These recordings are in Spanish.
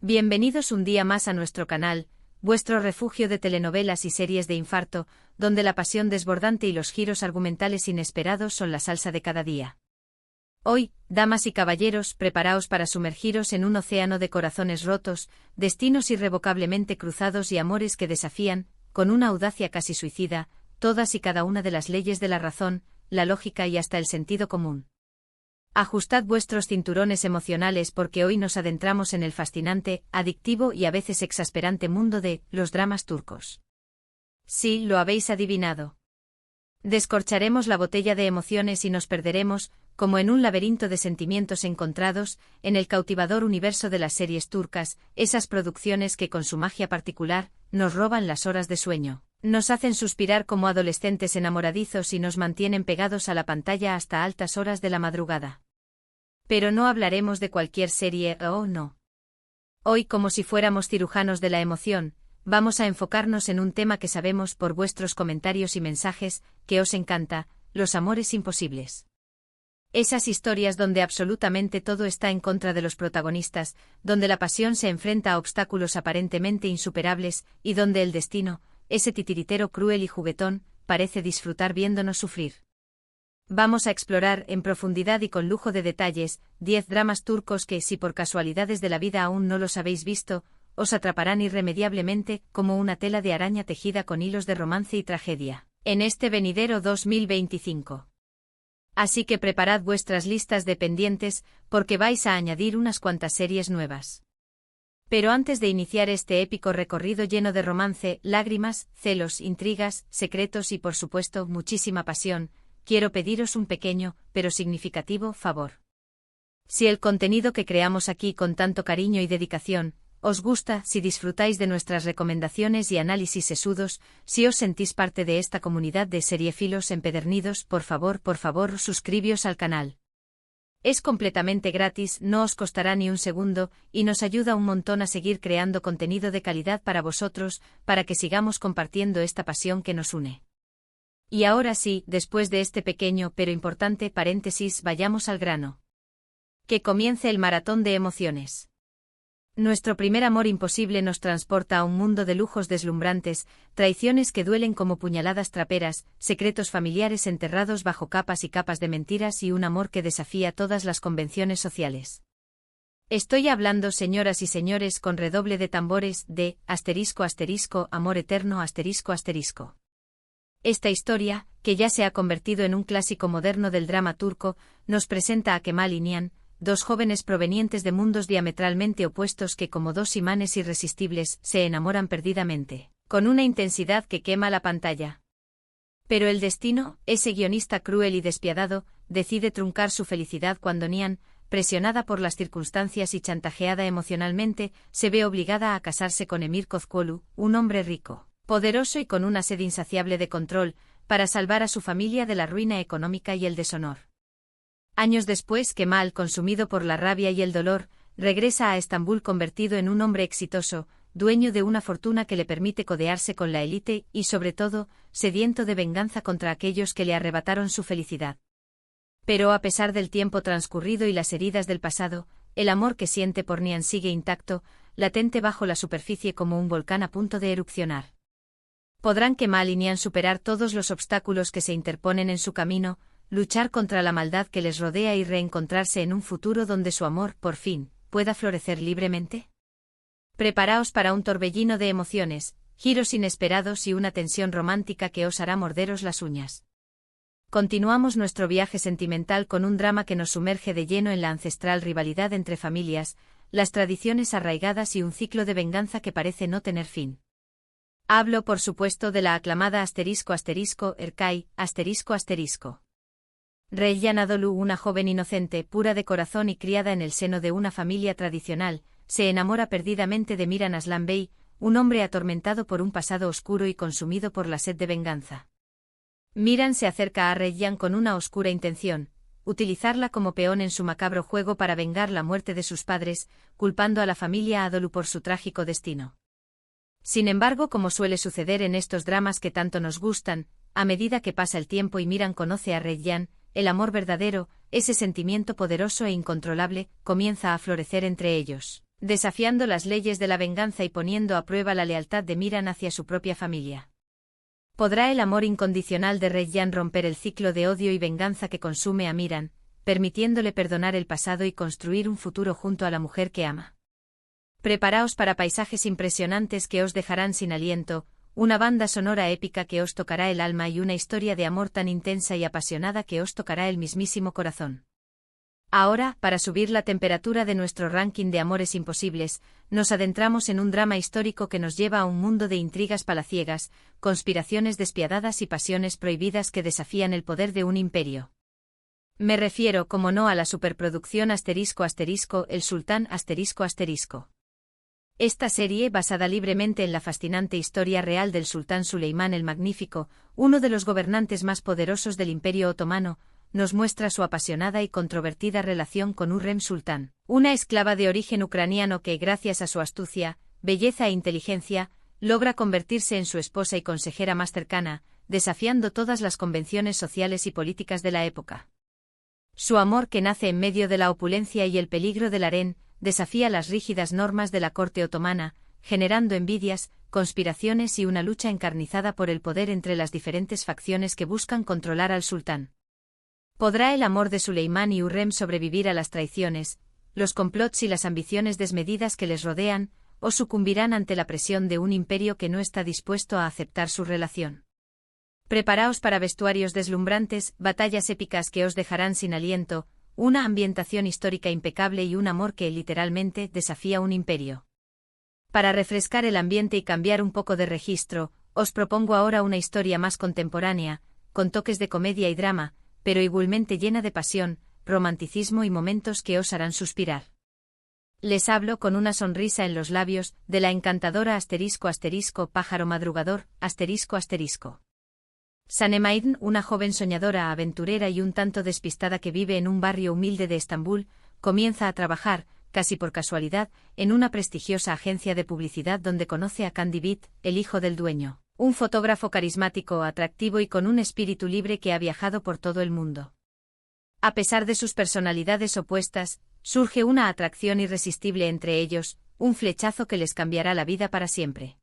Bienvenidos un día más a nuestro canal, vuestro refugio de telenovelas y series de infarto, donde la pasión desbordante y los giros argumentales inesperados son la salsa de cada día. Hoy, damas y caballeros, preparaos para sumergiros en un océano de corazones rotos, destinos irrevocablemente cruzados y amores que desafían, con una audacia casi suicida, todas y cada una de las leyes de la razón, la lógica y hasta el sentido común. Ajustad vuestros cinturones emocionales porque hoy nos adentramos en el fascinante, adictivo y a veces exasperante mundo de los dramas turcos. Sí, lo habéis adivinado. Descorcharemos la botella de emociones y nos perderemos, como en un laberinto de sentimientos encontrados, en el cautivador universo de las series turcas, esas producciones que con su magia particular, nos roban las horas de sueño, nos hacen suspirar como adolescentes enamoradizos y nos mantienen pegados a la pantalla hasta altas horas de la madrugada. Pero no hablaremos de cualquier serie, oh no. Hoy, como si fuéramos cirujanos de la emoción, vamos a enfocarnos en un tema que sabemos por vuestros comentarios y mensajes, que os encanta, los amores imposibles. Esas historias donde absolutamente todo está en contra de los protagonistas, donde la pasión se enfrenta a obstáculos aparentemente insuperables, y donde el destino, ese titiritero cruel y juguetón, parece disfrutar viéndonos sufrir. Vamos a explorar, en profundidad y con lujo de detalles, 10 dramas turcos que, si por casualidades de la vida aún no los habéis visto, os atraparán irremediablemente, como una tela de araña tejida con hilos de romance y tragedia, en este venidero 2025. Así que preparad vuestras listas de pendientes, porque vais a añadir unas cuantas series nuevas. Pero antes de iniciar este épico recorrido lleno de romance, lágrimas, celos, intrigas, secretos y por supuesto muchísima pasión, quiero pediros un pequeño, pero significativo, favor. Si el contenido que creamos aquí con tanto cariño y dedicación, os gusta, si disfrutáis de nuestras recomendaciones y análisis sesudos, si os sentís parte de esta comunidad de seriefilos empedernidos, por favor, suscribíos al canal. Es completamente gratis, no os costará ni un segundo, y nos ayuda un montón a seguir creando contenido de calidad para vosotros, para que sigamos compartiendo esta pasión que nos une. Y ahora sí, después de este pequeño pero importante paréntesis, vayamos al grano. Que comience el maratón de emociones. Nuestro primer amor imposible nos transporta a un mundo de lujos deslumbrantes, traiciones que duelen como puñaladas traperas, secretos familiares enterrados bajo capas y capas de mentiras y un amor que desafía todas las convenciones sociales. Estoy hablando, señoras y señores, con redoble de tambores, de amor eterno ***. Esta historia, que ya se ha convertido en un clásico moderno del drama turco, nos presenta a Kemal y Nihan, dos jóvenes provenientes de mundos diametralmente opuestos que como dos imanes irresistibles se enamoran perdidamente, con una intensidad que quema la pantalla. Pero el destino, ese guionista cruel y despiadado, decide truncar su felicidad cuando Nihan, presionada por las circunstancias y chantajeada emocionalmente, se ve obligada a casarse con Emir Kozkolu, un hombre rico, poderoso y con una sed insaciable de control, para salvar a su familia de la ruina económica y el deshonor. Años después, Kemal, consumido por la rabia y el dolor, regresa a Estambul convertido en un hombre exitoso, dueño de una fortuna que le permite codearse con la élite y, sobre todo, sediento de venganza contra aquellos que le arrebataron su felicidad. Pero a pesar del tiempo transcurrido y las heridas del pasado, el amor que siente por Nihan sigue intacto, latente bajo la superficie como un volcán a punto de erupcionar. ¿Podrán Kemal y Nihan superar todos los obstáculos que se interponen en su camino, luchar contra la maldad que les rodea y reencontrarse en un futuro donde su amor, por fin, pueda florecer libremente? Preparaos para un torbellino de emociones, giros inesperados y una tensión romántica que os hará morderos las uñas. Continuamos nuestro viaje sentimental con un drama que nos sumerge de lleno en la ancestral rivalidad entre familias, las tradiciones arraigadas y un ciclo de venganza que parece no tener fin. Hablo, por supuesto, de la aclamada Erkay. Reyyan Anadolu, una joven inocente, pura de corazón y criada en el seno de una familia tradicional, se enamora perdidamente de Miran Aslan Bey, un hombre atormentado por un pasado oscuro y consumido por la sed de venganza. Miran se acerca a Reyyan con una oscura intención, utilizarla como peón en su macabro juego para vengar la muerte de sus padres, culpando a la familia Anadolu por su trágico destino. Sin embargo, como suele suceder en estos dramas que tanto nos gustan, a medida que pasa el tiempo y Miran conoce a Reyyan, el amor verdadero, ese sentimiento poderoso e incontrolable, comienza a florecer entre ellos. desafiando las leyes de la venganza y poniendo a prueba la lealtad de Miran hacia su propia familia. ¿Podrá el amor incondicional de Rayyan romper el ciclo de odio y venganza que consume a Miran, permitiéndole perdonar el pasado y construir un futuro junto a la mujer que ama? Preparaos para paisajes impresionantes que os dejarán sin aliento, una banda sonora épica que os tocará el alma y una historia de amor tan intensa y apasionada que os tocará el mismísimo corazón. Ahora, para subir la temperatura de nuestro ranking de amores imposibles, nos adentramos en un drama histórico que nos lleva a un mundo de intrigas palaciegas, conspiraciones despiadadas y pasiones prohibidas que desafían el poder de un imperio. Me refiero, como no, a la superproducción ***, El Sultán ***. Esta serie, basada libremente en la fascinante historia real del sultán Suleimán el Magnífico, uno de los gobernantes más poderosos del Imperio Otomano, nos muestra su apasionada y controvertida relación con Hürrem Sultán, una esclava de origen ucraniano que, gracias a su astucia, belleza e inteligencia, logra convertirse en su esposa y consejera más cercana, desafiando todas las convenciones sociales y políticas de la época. Su amor, que nace en medio de la opulencia y el peligro del harén, desafía las rígidas normas de la corte otomana, generando envidias, conspiraciones y una lucha encarnizada por el poder entre las diferentes facciones que buscan controlar al sultán. ¿Podrá el amor de Suleimán y Hürrem sobrevivir a las traiciones, los complots y las ambiciones desmedidas que les rodean, o sucumbirán ante la presión de un imperio que no está dispuesto a aceptar su relación? Preparaos para vestuarios deslumbrantes, batallas épicas que os dejarán sin aliento, una ambientación histórica impecable y un amor que literalmente desafía un imperio. Para refrescar el ambiente y cambiar un poco de registro, os propongo ahora una historia más contemporánea, con toques de comedia y drama, pero igualmente llena de pasión, romanticismo y momentos que os harán suspirar. Les hablo con una sonrisa en los labios, de la encantadora ***, pájaro madrugador, ***. Sanem, una joven soñadora, aventurera y un tanto despistada que vive en un barrio humilde de Estambul, comienza a trabajar, casi por casualidad, en una prestigiosa agencia de publicidad donde conoce a Candy Beat, el hijo del dueño, un fotógrafo carismático, atractivo y con un espíritu libre que ha viajado por todo el mundo. A pesar de sus personalidades opuestas, surge una atracción irresistible entre ellos, un flechazo que les cambiará la vida para siempre.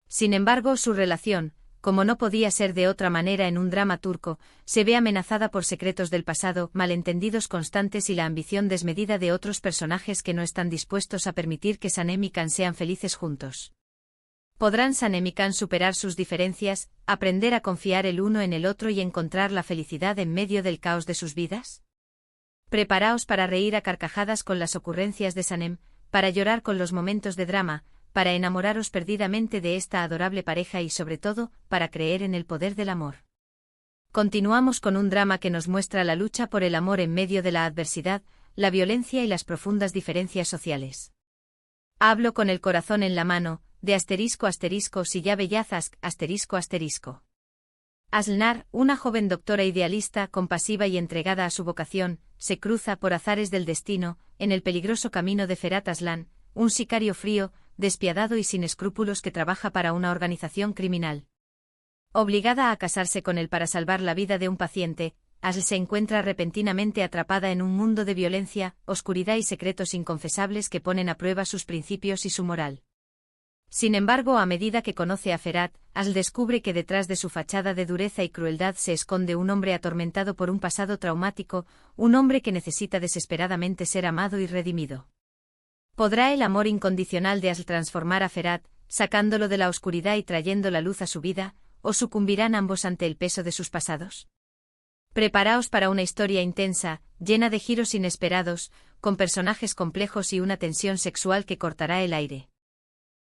Sin embargo, su relación, como no podía ser de otra manera en un drama turco, se ve amenazada por secretos del pasado, malentendidos constantes y la ambición desmedida de otros personajes que no están dispuestos a permitir que Sanem y Can sean felices juntos. ¿Podrán Sanem y Can superar sus diferencias, aprender a confiar el uno en el otro y encontrar la felicidad en medio del caos de sus vidas? Preparaos para reír a carcajadas con las ocurrencias de Sanem, para llorar con los momentos de drama, para enamoraros perdidamente de esta adorable pareja y sobre todo, para creer en el poder del amor. Continuamos con un drama que nos muestra la lucha por el amor en medio de la adversidad, la violencia y las profundas diferencias sociales. Hablo con el corazón en la mano, de ***, Silla Bellazas, ***. Aslenar, una joven doctora idealista, compasiva y entregada a su vocación, se cruza por azares del destino, en el peligroso camino de Ferhat Aslan, un sicario frío, despiadado y sin escrúpulos que trabaja para una organización criminal. Obligada a casarse con él para salvar la vida de un paciente, Asl se encuentra repentinamente atrapada en un mundo de violencia, oscuridad y secretos inconfesables que ponen a prueba sus principios y su moral. Sin embargo, a medida que conoce a Ferhat, Asl descubre que detrás de su fachada de dureza y crueldad se esconde un hombre atormentado por un pasado traumático, un hombre que necesita desesperadamente ser amado y redimido. ¿Podrá el amor incondicional de Asl transformar a Ferhat, sacándolo de la oscuridad y trayendo la luz a su vida, o sucumbirán ambos ante el peso de sus pasados? Preparaos para una historia intensa, llena de giros inesperados, con personajes complejos y una tensión sexual que cortará el aire.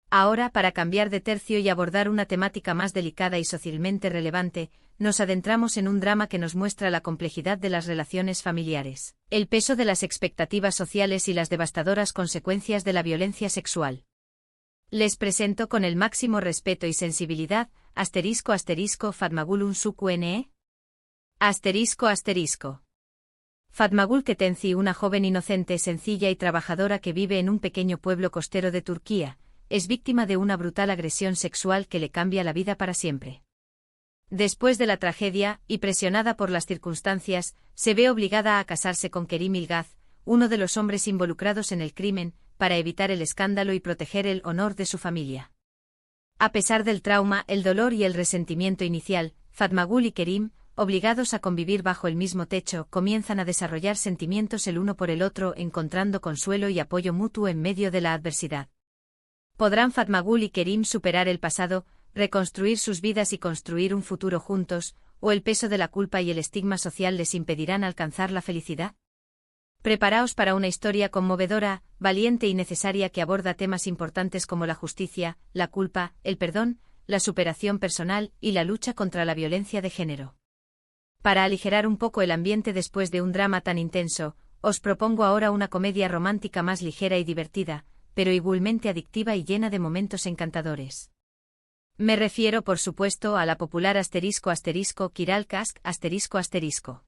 Ahora, para cambiar de tercio y abordar una temática más delicada y socialmente relevante, nos adentramos en un drama que nos muestra la complejidad de las relaciones familiares, el peso de las expectativas sociales y las devastadoras consecuencias de la violencia sexual. Les presento con el máximo respeto y sensibilidad, ***, Fatmagul Unsuku Ne. Fatmagul Ketenci, una joven inocente, sencilla y trabajadora que vive en un pequeño pueblo costero de Turquía, es víctima de una brutal agresión sexual que le cambia la vida para siempre. Después de la tragedia, y presionada por las circunstancias, se ve obligada a casarse con Kerim Ilgaz, uno de los hombres involucrados en el crimen, para evitar el escándalo y proteger el honor de su familia. A pesar del trauma, el dolor y el resentimiento inicial, Fatmagul y Kerim, obligados a convivir bajo el mismo techo, comienzan a desarrollar sentimientos el uno por el otro, encontrando consuelo y apoyo mutuo en medio de la adversidad. ¿Podrán Fatmagul y Kerim superar el pasado, reconstruir sus vidas y construir un futuro juntos, o el peso de la culpa y el estigma social les impedirán alcanzar la felicidad? Preparaos para una historia conmovedora, valiente y necesaria que aborda temas importantes como la justicia, la culpa, el perdón, la superación personal y la lucha contra la violencia de género. Para aligerar un poco el ambiente después de un drama tan intenso, os propongo ahora una comedia romántica más ligera y divertida, pero igualmente adictiva y llena de momentos encantadores. Me refiero, por supuesto, a la popular **Kiral Kask **.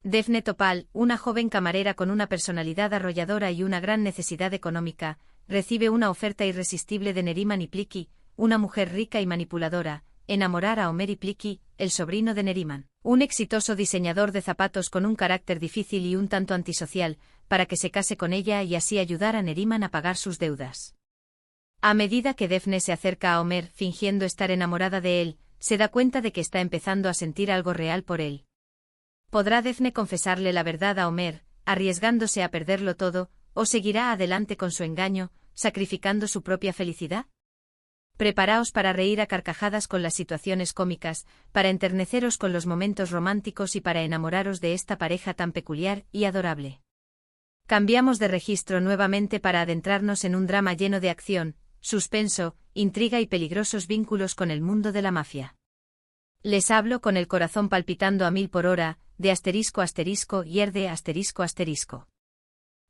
Defne Topal, una joven camarera con una personalidad arrolladora y una gran necesidad económica, recibe una oferta irresistible de Neriman Ipliki, una mujer rica y manipuladora, enamorar a Omer Ipliki, el sobrino de Neriman, un exitoso diseñador de zapatos con un carácter difícil y un tanto antisocial, para que se case con ella y así ayudar a Neriman a pagar sus deudas. A medida que Defne se acerca a Omer fingiendo estar enamorada de él, se da cuenta de que está empezando a sentir algo real por él. ¿Podrá Defne confesarle la verdad a Omer, arriesgándose a perderlo todo, o seguirá adelante con su engaño, sacrificando su propia felicidad? Preparaos para reír a carcajadas con las situaciones cómicas, para enterneceros con los momentos románticos y para enamoraros de esta pareja tan peculiar y adorable. Cambiamos de registro nuevamente para adentrarnos en un drama lleno de acción, suspenso, intriga y peligrosos vínculos con el mundo de la mafia. Les hablo con el corazón palpitando a 1000 por hora, de ***Yerde ***.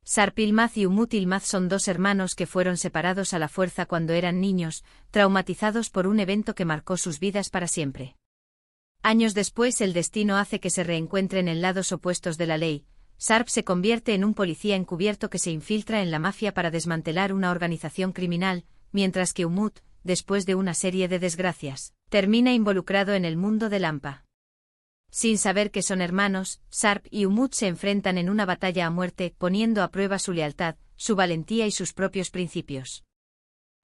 Sarp Yılmaz y Umut Yılmaz son dos hermanos que fueron separados a la fuerza cuando eran niños, traumatizados por un evento que marcó sus vidas para siempre. Años después el destino hace que se reencuentren en lados opuestos de la ley. Sarp se convierte en un policía encubierto que se infiltra en la mafia para desmantelar una organización criminal, mientras que Umut, después de una serie de desgracias, termina involucrado en el mundo del AMPA. Sin saber que son hermanos, Sarp y Umut se enfrentan en una batalla a muerte, poniendo a prueba su lealtad, su valentía y sus propios principios.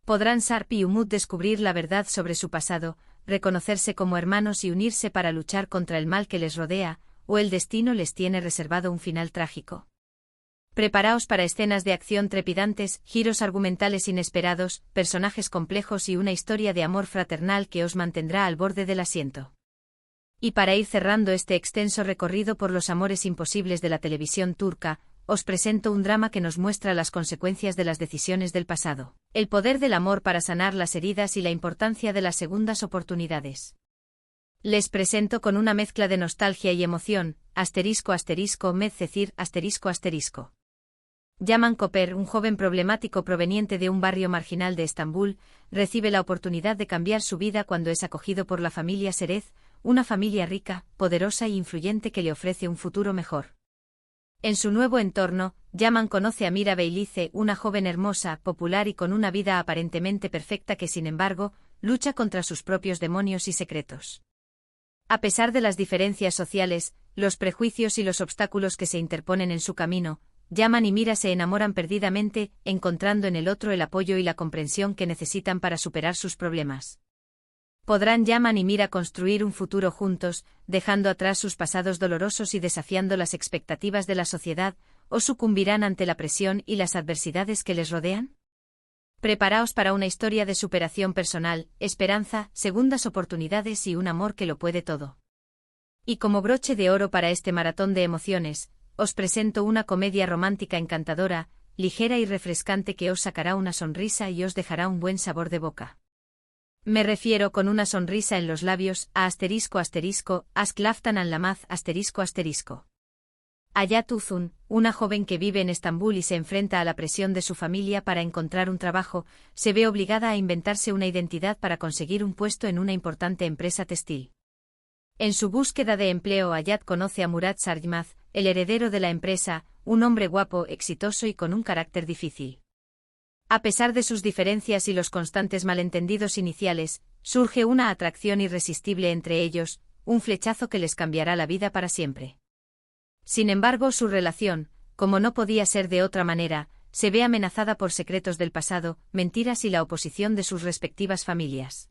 ¿Podrán Sarp y Umut descubrir la verdad sobre su pasado, reconocerse como hermanos y unirse para luchar contra el mal que les rodea, o el destino les tiene reservado un final trágico? Preparaos para escenas de acción trepidantes, giros argumentales inesperados, personajes complejos y una historia de amor fraternal que os mantendrá al borde del asiento. Y para ir cerrando este extenso recorrido por los amores imposibles de la televisión turca, os presento un drama que nos muestra las consecuencias de las decisiones del pasado, el poder del amor para sanar las heridas y la importancia de las segundas oportunidades. Les presento con una mezcla de nostalgia y emoción, ***Medcecir ***. Yaman Koper, un joven problemático proveniente de un barrio marginal de Estambul, recibe la oportunidad de cambiar su vida cuando es acogido por la familia Serez, una familia rica, poderosa e influyente que le ofrece un futuro mejor. En su nuevo entorno, Yaman conoce a Mira Beylice, una joven hermosa, popular y con una vida aparentemente perfecta que sin embargo, lucha contra sus propios demonios y secretos. A pesar de las diferencias sociales, los prejuicios y los obstáculos que se interponen en su camino, Yaman y Mira se enamoran perdidamente, encontrando en el otro el apoyo y la comprensión que necesitan para superar sus problemas. ¿Podrán Yaman y Mira construir un futuro juntos, dejando atrás sus pasados dolorosos y desafiando las expectativas de la sociedad, o sucumbirán ante la presión y las adversidades que les rodean? Preparaos para una historia de superación personal, esperanza, segundas oportunidades y un amor que lo puede todo. Y como broche de oro para este maratón de emociones, os presento una comedia romántica encantadora, ligera y refrescante que os sacará una sonrisa y os dejará un buen sabor de boca. Me refiero con una sonrisa en los labios a ***Asklaftan Anlamaz ***. Hayat Uzun, una joven que vive en Estambul y se enfrenta a la presión de su familia para encontrar un trabajo, se ve obligada a inventarse una identidad para conseguir un puesto en una importante empresa textil. En su búsqueda de empleo, Hayat conoce a Murat Sarjmaz, el heredero de la empresa, un hombre guapo, exitoso y con un carácter difícil. A pesar de sus diferencias y los constantes malentendidos iniciales, surge una atracción irresistible entre ellos, un flechazo que les cambiará la vida para siempre. Sin embargo, su relación, como no podía ser de otra manera, se ve amenazada por secretos del pasado, mentiras y la oposición de sus respectivas familias.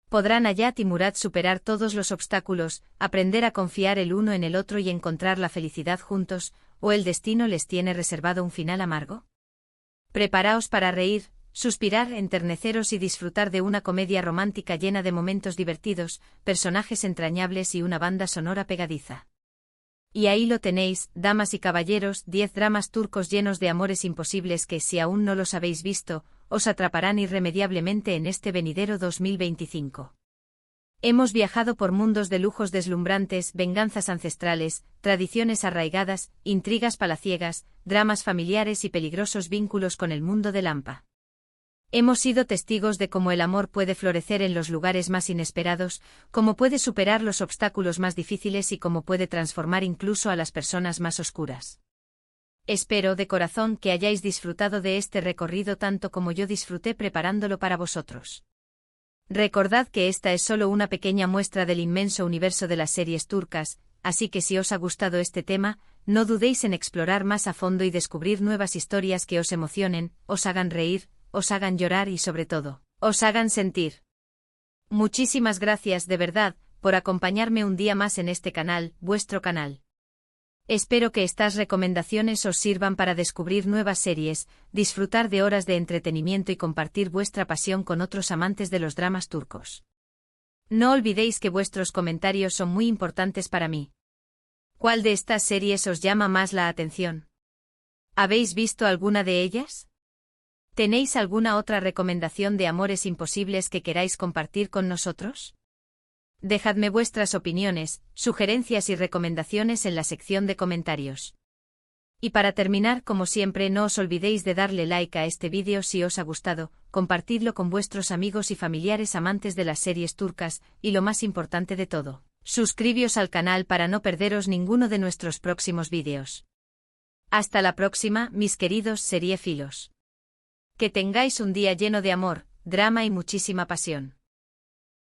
¿Podrán Hayat y Murad superar todos los obstáculos, aprender a confiar el uno en el otro y encontrar la felicidad juntos, o el destino les tiene reservado un final amargo? Preparaos para reír, suspirar, enterneceros y disfrutar de una comedia romántica llena de momentos divertidos, personajes entrañables y una banda sonora pegadiza. Y ahí lo tenéis, damas y caballeros, 10 dramas turcos llenos de amores imposibles que, si aún no los habéis visto, os atraparán irremediablemente en este venidero 2025. Hemos viajado por mundos de lujos deslumbrantes, venganzas ancestrales, tradiciones arraigadas, intrigas palaciegas, dramas familiares y peligrosos vínculos con el mundo de Lampa. Hemos sido testigos de cómo el amor puede florecer en los lugares más inesperados, cómo puede superar los obstáculos más difíciles y cómo puede transformar incluso a las personas más oscuras. Espero de corazón que hayáis disfrutado de este recorrido tanto como yo disfruté preparándolo para vosotros. Recordad que esta es solo una pequeña muestra del inmenso universo de las series turcas, así que si os ha gustado este tema, no dudéis en explorar más a fondo y descubrir nuevas historias que os emocionen, os hagan reír, os hagan llorar y sobre todo, os hagan sentir. Muchísimas gracias de verdad, por acompañarme un día más en este canal, vuestro canal. Espero que estas recomendaciones os sirvan para descubrir nuevas series, disfrutar de horas de entretenimiento y compartir vuestra pasión con otros amantes de los dramas turcos. No olvidéis que vuestros comentarios son muy importantes para mí. ¿Cuál de estas series os llama más la atención? ¿Habéis visto alguna de ellas? ¿Tenéis alguna otra recomendación de amores imposibles que queráis compartir con nosotros? Dejadme vuestras opiniones, sugerencias y recomendaciones en la sección de comentarios. Y para terminar, como siempre, no os olvidéis de darle like a este vídeo si os ha gustado, compartidlo con vuestros amigos y familiares amantes de las series turcas, y lo más importante de todo, suscribíos al canal para no perderos ninguno de nuestros próximos vídeos. Hasta la próxima, mis queridos seriefilos. Que tengáis un día lleno de amor, drama y muchísima pasión.